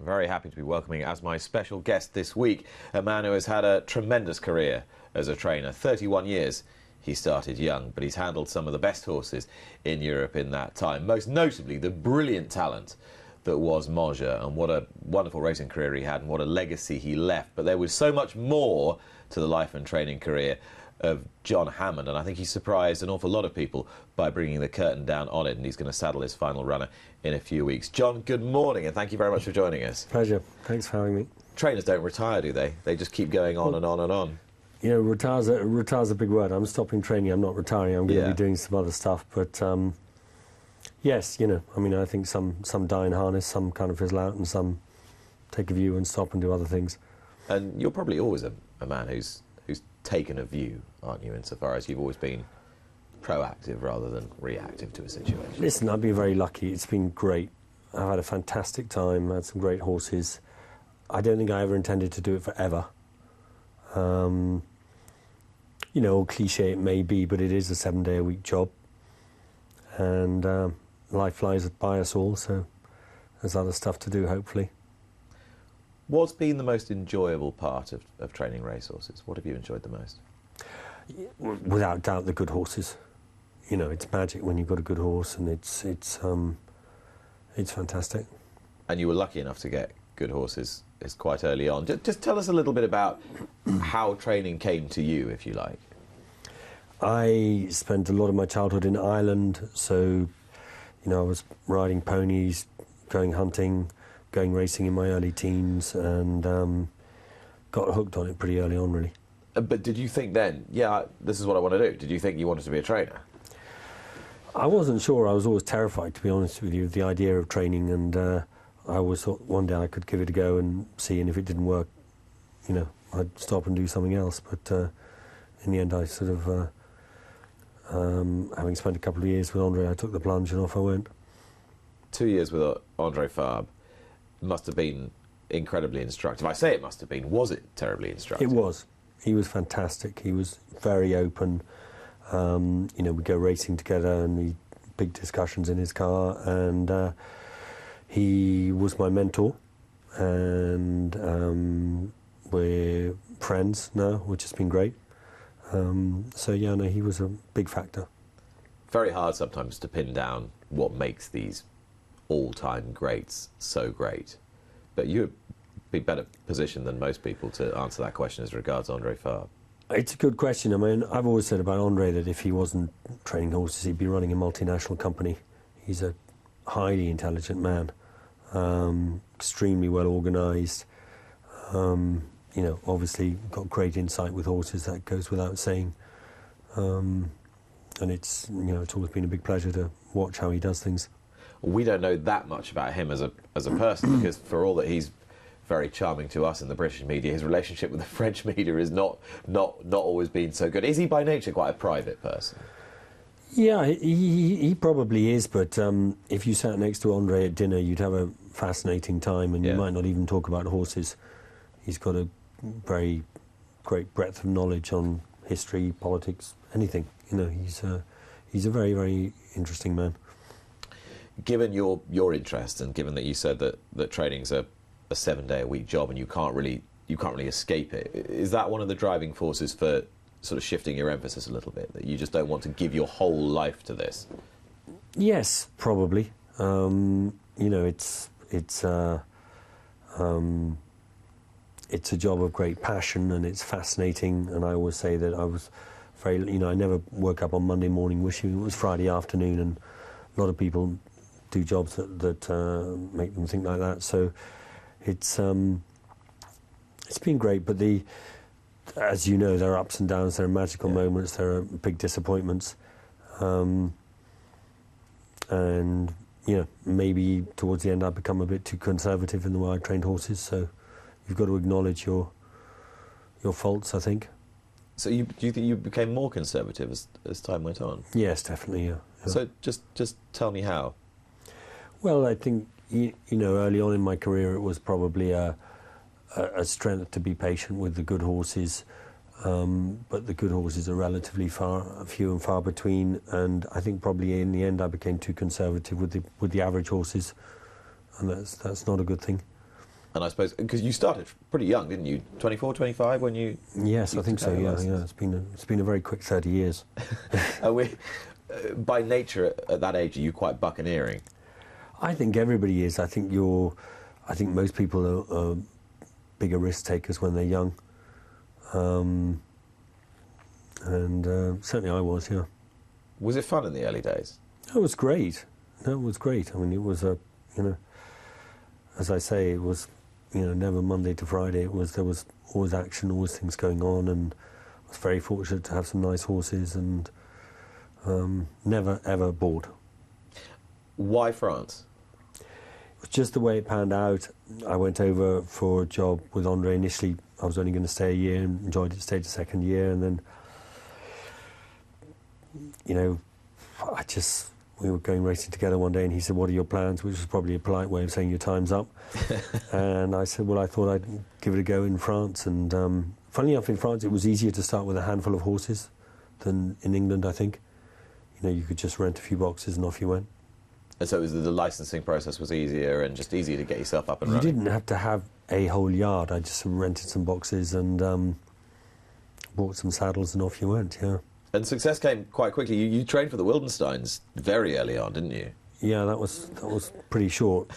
Very happy to be welcoming as my special guest this week a man who has had a tremendous career as a trainer. 31 years. He started young, but he's handled some of the best horses in Europe in that time. Most notably, the brilliant talent that was Montjeu, and what a wonderful racing career he had and what a legacy he left. But there was so much more to the life and training career of John Hammond, and I think he surprised an awful lot of people by bringing the curtain down on it, and he's going to saddle his final runner in a few weeks. John, good morning, and thank you very much for joining us. Pleasure. Thanks for having me. Trainers don't retire, do they? They just keep going on and on and on. You know, retire's a big word. I'm stopping training, I'm not retiring, I'm going to be doing some other stuff, but yes, you know, I mean, I think some die in harness, some kind of fizzle out, and some take a view and stop and do other things. And you're probably always a man who's taken a view, aren't you, insofar as you've always been proactive rather than reactive to a situation? Listen, I've been very lucky. It's been great. I've had a fantastic time, had some great horses. I don't think I ever intended to do it forever. You know, cliche it may be, but it is a 7-day-a-week job. And life flies by us all, so there's other stuff to do, hopefully. What's been the most enjoyable part of training racehorses? What have you enjoyed the most? Without doubt, the good horses. You know, it's magic when you've got a good horse, and it's fantastic. And you were lucky enough to get good horses quite early on. Just tell us a little bit about how training came to you, if you like. I spent a lot of my childhood in Ireland, so, you know, I was riding ponies, going hunting, going racing in my early teens, and got hooked on it pretty early on, really. But did you think then, yeah, this is what I want to do? Did you think you wanted to be a trainer? I wasn't sure. I was always terrified, to be honest with you, of the idea of training, and I always thought one day I could give it a go and see, and if it didn't work, you know, I'd stop and do something else. But in the end, I sort of, having spent a couple of years with Andre, I took the plunge and off I went. 2 years with Andre Fabre must have been incredibly instructive. I say it must have been. Was it terribly instructive? It was. He was fantastic. He was very open. You know, we'd go racing together and we big discussions in his car, and he was my mentor, and we're friends now, which has been great. So yeah, no, he was a big factor. Very hard sometimes to pin down what makes these all-time greats so great, but you'd be better positioned than most people to answer that question as regards Andre Fabre. It's a good question. I mean, I've always said about Andre that if he wasn't training horses, he'd be running a multinational company. He's a highly intelligent man, extremely well organised. You know, obviously got great insight with horses, that goes without saying. And it's, you know, it's always been a big pleasure to watch how he does things. We don't know that much about him as a person, because for all that he's very charming to us in the British media, his relationship with the French media is not always been so good. Is he by nature quite a private person? Yeah, he probably is, but if you sat next to Andre at dinner, you'd have a fascinating time, and you might not even talk about horses. He's got a very great breadth of knowledge on history, politics, anything. You know, he's a very, very interesting man. Given your interest, and given that you said that training's a 7-day-a-week job and you can't really escape it, is that one of the driving forces for sort of shifting your emphasis a little bit, that you just don't want to give your whole life to this? Yes, probably. You know, it's a job of great passion, and it's fascinating, and I always say that I was very, you know, I never woke up on Monday morning wishing it was Friday afternoon, and a lot of people do jobs that make them think like that. So it's been great, but as you know, there are ups and downs, there are magical moments, there are big disappointments, and you know, maybe towards the end I've become a bit too conservative in the way I trained horses. So you've got to acknowledge your faults, I think. So do you think you became more conservative as time went on? Yes, definitely. Yeah. So just tell me how. Well, I think, you know, early on in my career it was probably a strength to be patient with the good horses, but the good horses are relatively few and far between, and I think probably in the end I became too conservative with the average horses, and that's not a good thing. And I suppose, because you started pretty young, didn't you? 24, 25 when you... Yes, I think so, yeah. It's been a very quick 30 years. By nature, at that age, are you quite buccaneering? I think everybody is. I think most people are bigger risk takers when they're young. Certainly I was, yeah. Was it fun in the early days? It was great. No, it was great. I mean, it was as I say, it was, never Monday to Friday. There was always action, always things going on, and I was very fortunate to have some nice horses, and never ever bored. Why France? It was just the way it panned out. I went over for a job with Andre. Initially, I was only going to stay a year, and enjoyed it, stayed the second year, and then, we were going racing together one day, and he said, "What are your plans?" Which was probably a polite way of saying your time's up. And I said, "Well, I thought I'd give it a go in France." And funnily enough, in France, it was easier to start with a handful of horses than in England, I think. You could just rent a few boxes and off you went. And so the licensing process was easier and just easier to get yourself up and running? You didn't have to have a whole yard. I just rented some boxes and bought some saddles and off you went, yeah. And success came quite quickly. You trained for the Wildensteins very early on, didn't you? Yeah, that was pretty short,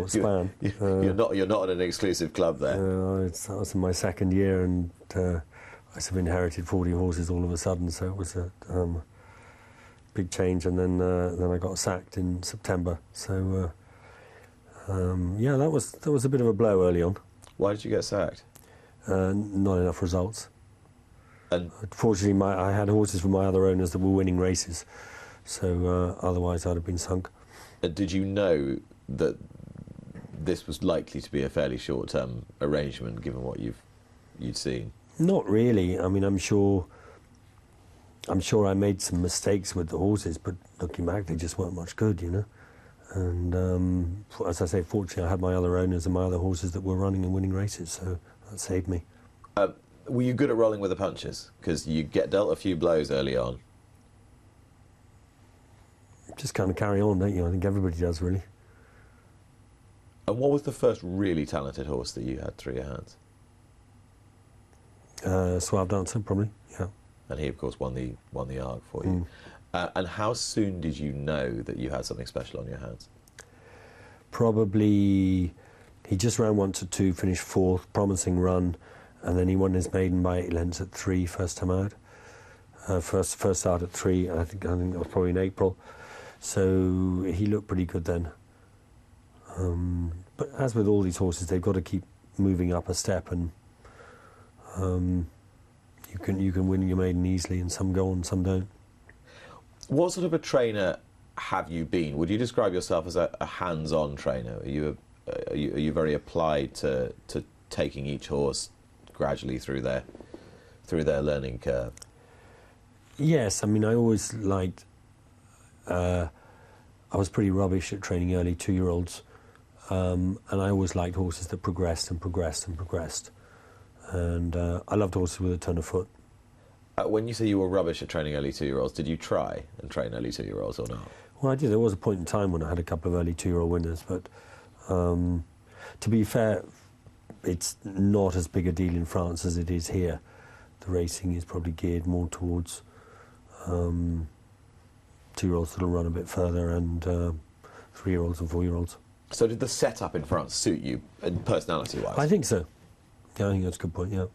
span. You're not in an exclusive club there. That was in my second year, and I sort of inherited 40 horses all of a sudden, so it was a big change. And then I got sacked in September. So that was a bit of a blow early on. Why did you get sacked? Not enough results. And fortunately, I had horses from my other owners that were winning races, so otherwise I'd have been sunk. Did you know that this was likely to be a fairly short-term arrangement, given what you'd seen? Not really. I mean, I'm sure I made some mistakes with the horses, but looking back, they just weren't much good, And as I say, fortunately, I had my other owners and my other horses that were running and winning races, so that saved me. Were you good at rolling with the punches? Because you get dealt a few blows early on. Just kind of carry on, don't you? I think everybody does, really. And what was the first really talented horse that you had through your hands? Suave Dancer, probably, yeah. And he, of course, won the ARG for you. And how soon did you know that you had something special on your hands? Probably, he just ran 1 to 2, finished 4th, promising run. And then he won his maiden by 8 lengths at 3, first time out. First start at 3, I think that was probably in April. So he looked pretty good then. But as with all these horses, they've got to keep moving up a step, and you can win your maiden easily, and some go on, some don't. What sort of a trainer have you been? Would you describe yourself as a hands-on trainer? Are you very applied to taking each horse gradually through their learning curve? Yes, I mean, I always liked... I was pretty rubbish at training early 2-year-olds, and I always liked horses that progressed and progressed and progressed. And I loved horses with a ton of foot. When you say you were rubbish at training early 2-year-olds, did you try and train early 2-year-olds or not? Well, I did. There was a point in time when I had a couple of early 2-year-old winners, but to be fair, it's not as big a deal in France as it is here. The racing is probably geared more towards 2-year-olds that'll run a bit further, and 3-year-olds and 4-year-olds. So did the setup in France suit you, personality-wise? I think so. Yeah, I think that's a good point, yeah.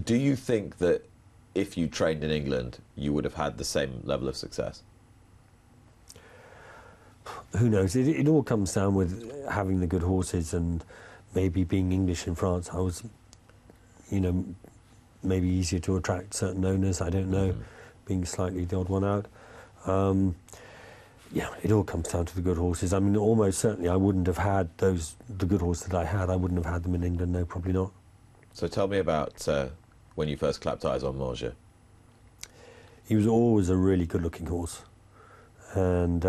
Do you think that if you trained in England, you would have had the same level of success? Who knows? It all comes down with having the good horses and maybe being English in France. I was, maybe easier to attract certain owners, I don't know, being slightly the odd one out. It all comes down to the good horses. I mean, almost certainly I wouldn't have had the good horses that I had. I wouldn't have had them in England, no, probably not. So tell me about when you first clapped eyes on Montjeu. He was always a really good-looking horse. And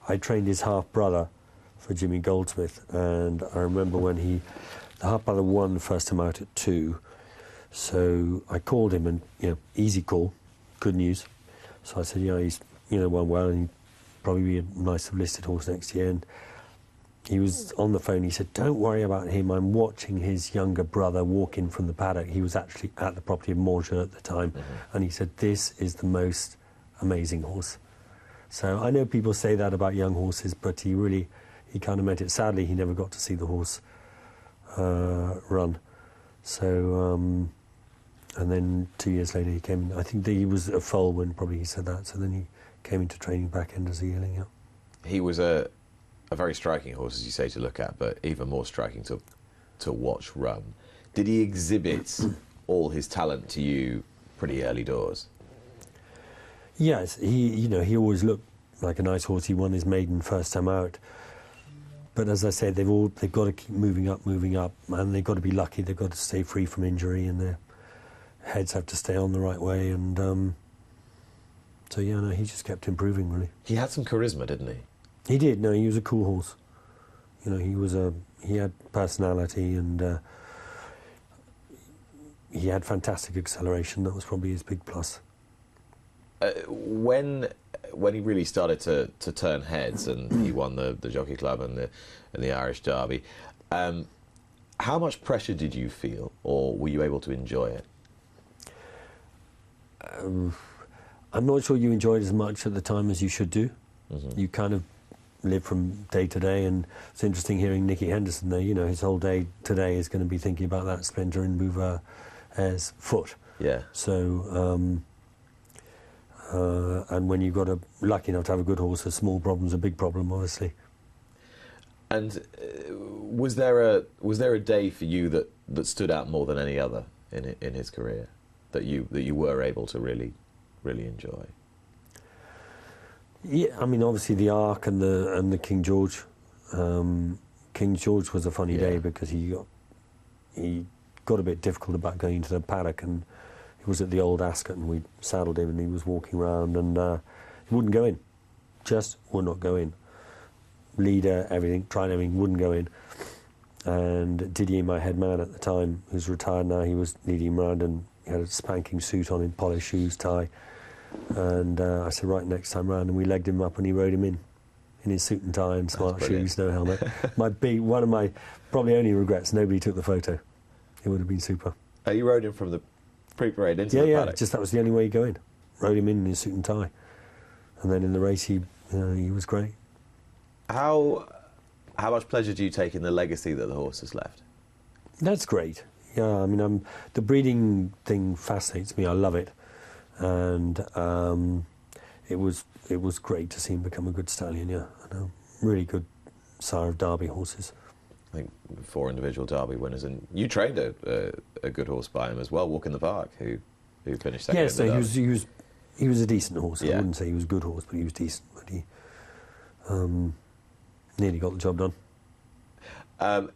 I trained his half-brother for Jimmy Goldsmith, and I remember when the half-brother won the first time out at 2, so I called him, and, easy call, good news. So I said, he's, won well, and he'd probably be a nice listed horse next year. And he was on the phone. He said, "Don't worry about him. I'm watching his younger brother walk in from the paddock." He was actually at the property of Montjeu at the time. And he said, "This is the most amazing horse." So I know people say that about young horses, but he kind of meant it. Sadly, he never got to see the horse run. So, and then 2 years later he came in. I think that he was a foal when probably he said that. So then he came into training back end as a yearling. Yeah. He was a very striking horse, as you say, to look at, but even more striking to watch run. Did he exhibit all his talent to you pretty early doors? Yes, he always looked like a nice horse. He won his maiden first time out. But as I said, they've got to keep moving up, and they've got to be lucky. They've got to stay free from injury, and their heads have to stay on the right way. And so he just kept improving, really. He had some charisma, didn't he? He did. No, he was a cool horse. He had personality, and he had fantastic acceleration. That was probably his big plus. When he really started to turn heads, and he won the Jockey Club and the Irish Derby, how much pressure did you feel, or were you able to enjoy it? I'm not sure you enjoyed it as much at the time as you should do. You kind of live from day to day, and it's interesting hearing Nicky Henderson there. His whole day today is going to be thinking about that splinter in Bouver's foot. Yeah. So, and when you've got lucky enough to have a good horse, a small problem's a big problem, obviously. And was there a day for you that stood out more than any other in his career that you were able to really enjoy? Yeah, I mean, obviously the Arc and the King George. King George was a funny day because he got a bit difficult about going into the paddock, and he was at the Old Ascot, and we saddled him, and he was walking around, and he wouldn't go in, just would not go in. Leader, everything, tried everything, wouldn't go in. And Didier, my head man at the time, who's retired now, he was leading him around, and he had a spanking suit on him, polished shoes, tie. And I said, right, next time round, and we legged him up, and he rode him in his suit and tie and smart shoes, no helmet. One of my probably only regrets, nobody took the photo. It would have been super. You rode him from the pre-parade into the paddock? Yeah, just that was the only way you go in. Rode him in his suit and tie. And then in the race, he was great. How much pleasure do you take in the legacy that the horse has left? That's great. Yeah, I mean, the breeding thing fascinates me. I love it. And it was great to see him become a good stallion, yeah. And a really good sire of Derby horses. I think 4 individual Derby winners, and you trained a good horse by him as well, Walk in the Park, who finished second. Yes, he was a decent horse. Yeah. I wouldn't say he was a good horse, but he was decent. But he nearly got the job done.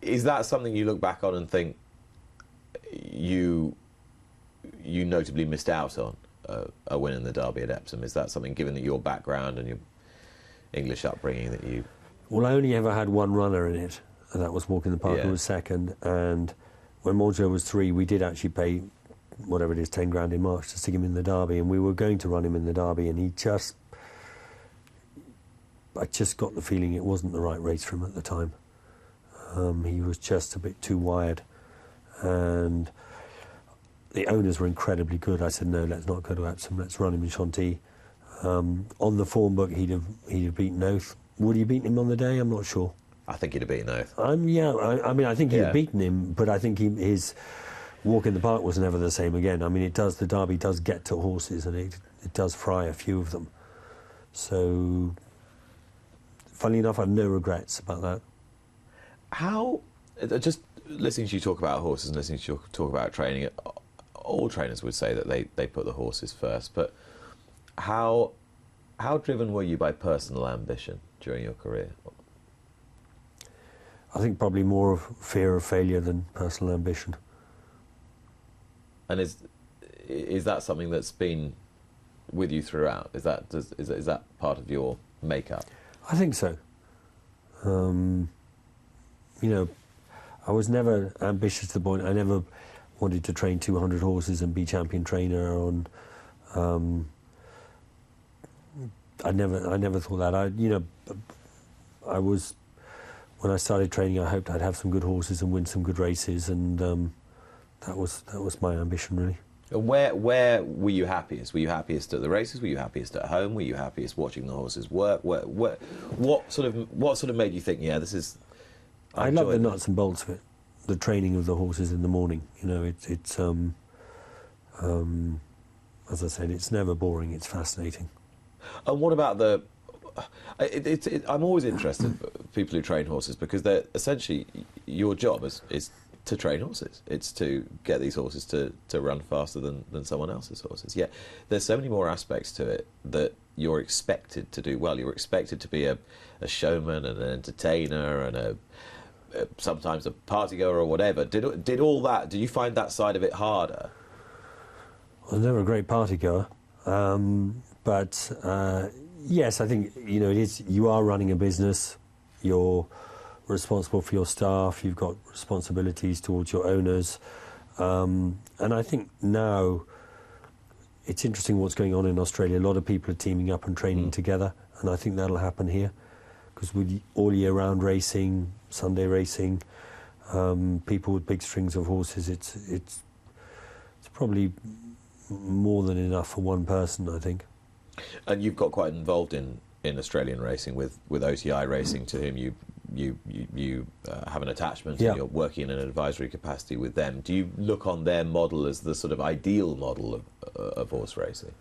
Is that something you look back on and think you notably missed out on, a win in the Derby at Epsom? Is that something, given that your background and your English upbringing, that you... Well, I only ever had one runner in it, and that was Walk in the Park, who was second. And when Montjeu was 3, we did actually pay, whatever it is, 10 grand in March to stick him in the Derby, and we were going to run him in the Derby, and I just got the feeling it wasn't the right race for him at the time. He was just a bit too wired, and the owners were incredibly good. I said, no, let's not go to Epsom, let's run him in Chantilly. On the form book, he'd have beaten Oath. Would he have beaten him on the day? I'm not sure. I think he'd have beaten Oath. I mean, I think he'd have beaten him, but I think his Walk in the Park was never the same again. I mean, the Derby does get to horses, and it does fry a few of them. So, funnily enough, I have no regrets about that. How, just listening to you talk about horses and listening to you talk about training, all trainers would say that they put the horses first, but how driven were you by personal ambition during your career? I think probably more of fear of failure than personal ambition. And is that something that's been with you throughout? Is that part of your makeup? I think so. I was never ambitious to the point. I never wanted to train 200 horses and be champion trainer. I never thought that. I was when I started training, I hoped I'd have some good horses and win some good races, and that was my ambition, really. Where were you happiest? Were you happiest at the races? Were you happiest at home? Were you happiest watching the horses work? What sort of made you think, yeah, this is... I love the nuts and bolts of it, the training of the horses in the morning. You know, it's as I said, it's never boring. It's fascinating. And what about the... I'm always interested in people who train horses, because they're essentially, your job is to train horses. It's to get these horses to run faster than someone else's horses. Yet there's so many more aspects to it that you're expected to do well. You're expected to be a showman and an entertainer and sometimes a partygoer or whatever. Did all that? Do you find that side of it harder? I was never a great partygoer, but yes, I think it is. You are running a business. You're responsible for your staff, you've got responsibilities towards your owners, and I think now it's interesting what's going on in Australia. A lot of people are teaming up and training together, and I think that'll happen here, because with all year round racing, Sunday racing, people with big strings of horses, it's probably more than enough for one person, I think. And you've got quite involved in Australian racing with OTI Racing, to whom you have an attachment, and you're working in an advisory capacity with them. Do you look on their model as the sort of ideal model of horse racing?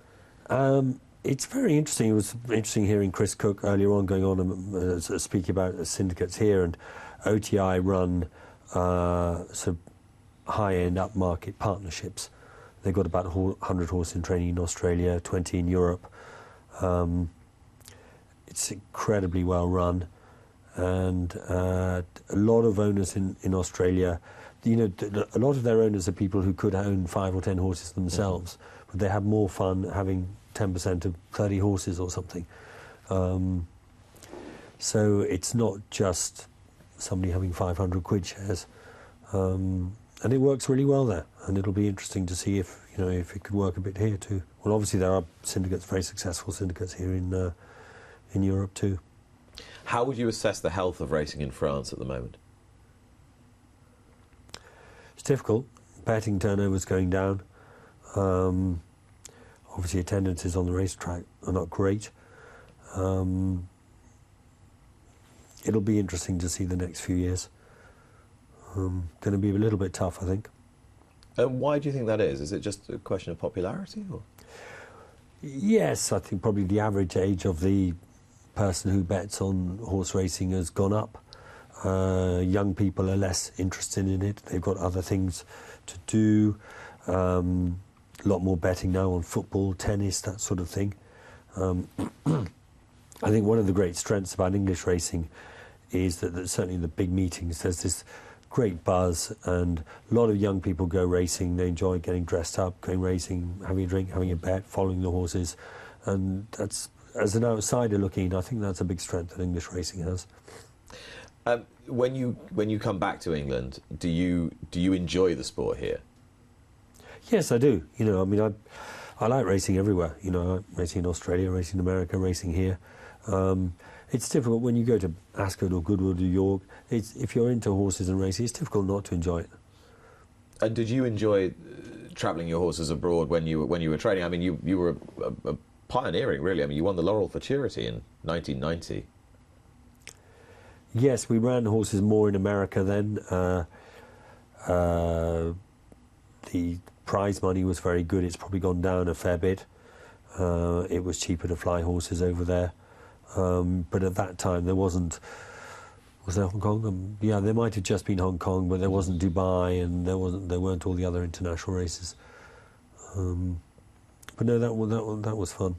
It's very interesting. It was interesting hearing Chris Cook earlier on going on and speaking about syndicates here, and OTI run sort of high-end upmarket partnerships. They've got about 100 horses in training in Australia, 20 in Europe. It's incredibly well run, and a lot of owners in Australia, a lot of their owners are people who could own 5 or 10 horses themselves, but they have more fun having 10% of 30 horses or something. So it's not just somebody having 500 quid shares, and it works really well there. And it'll be interesting to see if it could work a bit here too. Well, obviously there are syndicates, very successful syndicates here in Europe too. How would you assess the health of racing in France at the moment? It's difficult. Betting turnover's going down. Obviously attendances on the racetrack are not great. It'll be interesting to see the next few years. Going to be a little bit tough, I think. Why do you think that is? Is it just a question of popularity? Or? Yes, I think probably the average age of the person who bets on horse racing has gone up. Young people are less interested in it. They've got other things to do. A lot more betting now on football, tennis, that sort of thing. I think one of the great strengths about English racing is that certainly in the big meetings there's this great buzz, and a lot of young people go racing. They enjoy getting dressed up, going racing, having a drink, having a bet, following the horses, and that's, as an outsider looking, I think that's a big strength that English racing has. When you come back to England, do you enjoy the sport here? Yes, I do. I like racing everywhere. Racing in Australia, racing in America, racing here. It's difficult when you go to Ascot or Goodwood or York. If you're into horses and racing, it's difficult not to enjoy it. And did you enjoy travelling your horses abroad when you were training? I mean, you were a pioneering, really. I mean, you won the Laurel Futurity in 1990. Yes, we ran horses more in America then. The prize money was very good. It's probably gone down a fair bit. It was cheaper to fly horses over there. But at that time there wasn't... Was there Hong Kong? Yeah, there might have just been Hong Kong, but there wasn't Dubai, and there weren't all the other international races. But no, that was fun.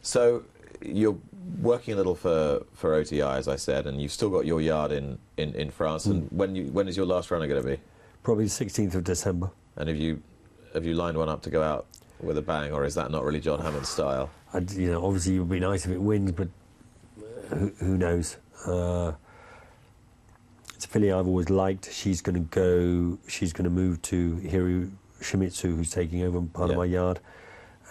So you're working a little for OTI, as I said, and you've still got your yard in France. And when is your last runner going to be? Probably the 16th of December. And have you lined one up to go out with a bang, or is that not really John Hammond's style? Obviously it would be nice if it wins, but who knows? It's a filly I've always liked. She's going to move to Hiru Shimizu, who's taking over part of my yard,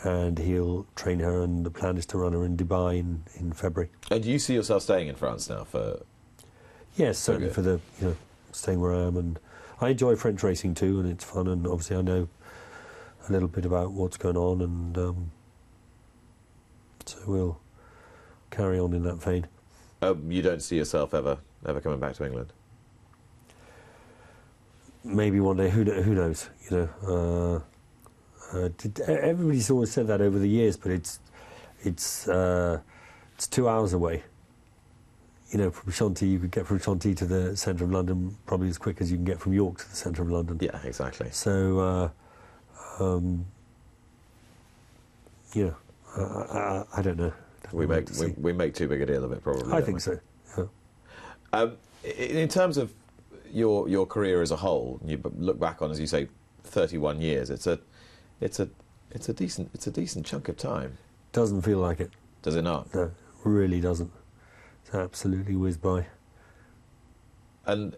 and he'll train her, and the plan is to run her in Dubai in February. And do you see yourself staying in France now for...? Yes, certainly Okay. for the staying where I am, and I enjoy French racing too, and it's fun, and obviously I know a little bit about what's going on, and so we'll carry on in that vein. You don't see yourself ever coming back to England? Maybe one day. Who knows? Everybody's always said that over the years, but it's 2 hours away. From Chantilly, you could get from Chantilly to the centre of London probably as quick as you can get from York to the centre of London. Yeah, exactly. So, I don't know. We make too big a deal of it, probably. I think so. Yeah. In terms of your career as a whole, you look back on, as you say, 31 years. It's a decent chunk of time. Doesn't feel like it. Does it not? No, really doesn't. It's absolutely whizzed by. And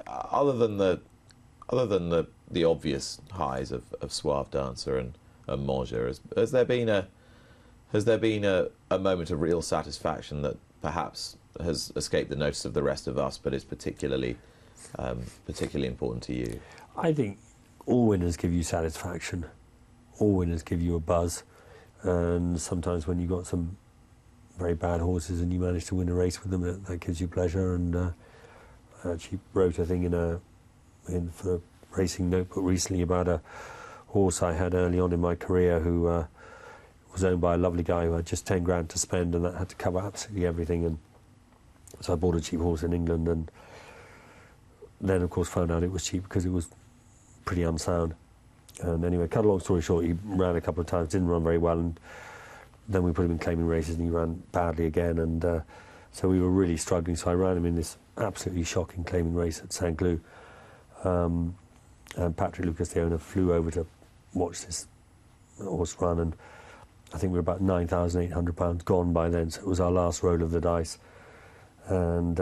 other than the obvious highs of Suave Dancer and Montjeu, has there been a moment of real satisfaction that perhaps has escaped the notice of the rest of us, but is particularly important to you? I think all winners give you satisfaction. All winners give you a buzz, and sometimes when you've got some very bad horses and you manage to win a race with them, that gives you pleasure. And I actually wrote a thing for the racing notebook recently about a horse I had early on in my career who was owned by a lovely guy who had just 10 grand to spend, and that had to cover absolutely everything. And so I bought a cheap horse in England, and then of course found out it was cheap because it was pretty unsound. And anyway, cut a long story short, he ran a couple of times, didn't run very well, and then we put him in claiming races and he ran badly again, and so we were really struggling. So I ran him in this absolutely shocking claiming race at St. Cloud, and Patrick Lucas, the owner, flew over to watch this horse run, and I think we were about £9,800 gone by then, so it was our last roll of the dice. And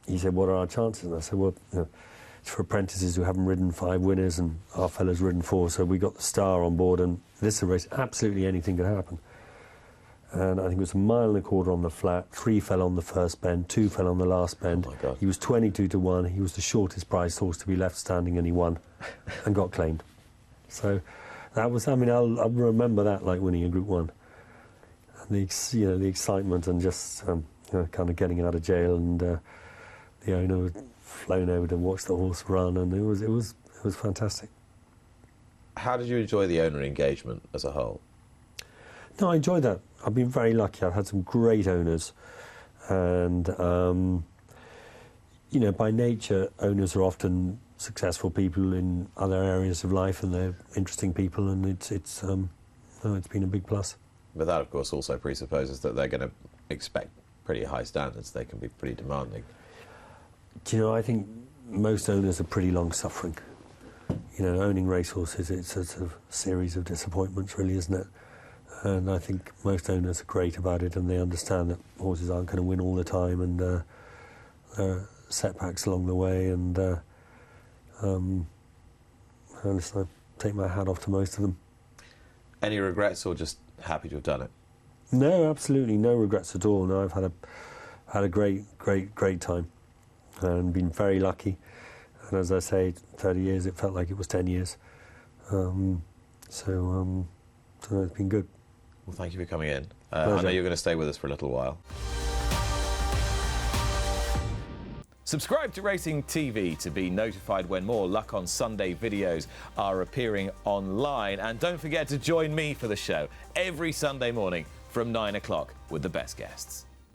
he said, what are our chances? And I said, well, it's for apprentices who haven't ridden 5 winners, and our fella's ridden 4, so we got the star on board, and this is a race, absolutely anything could happen. And I think it was 1.25 miles on the flat, 3 fell on the first bend, 2 fell on the last bend. Oh my God. He was 22-1, he was the shortest priced horse to be left standing, and he won and got claimed. So that was, I'll remember that like winning a Group 1. And the excitement, and just kind of getting out of jail, and the owner had flown over to watch the horse run, and it was fantastic. How did you enjoy the owner engagement as a whole? No, I enjoyed that. I've been very lucky. I've had some great owners, and by nature, owners are often successful people in other areas of life, and they're interesting people, and it's been a big plus. But that, of course, also presupposes that they're going to expect pretty high standards. They can be pretty demanding. I think most owners are pretty long-suffering. Owning racehorses, it's a sort of series of disappointments, really, isn't it? And I think most owners are great about it, and they understand that horses aren't going to win all the time, and there are setbacks along the way, and I take my hat off to most of them. Any regrets, or just happy to have done it? No, absolutely no regrets at all. No, I've had a great time, and been very lucky. And as I say, 30 years, it felt like it was 10 years. So it's been good. Well, thank you for coming in. I know you're going to stay with us for a little while. Subscribe to Racing TV to be notified when more Luck on Sunday videos are appearing online. And don't forget to join me for the show every Sunday morning from 9 o'clock with the best guests.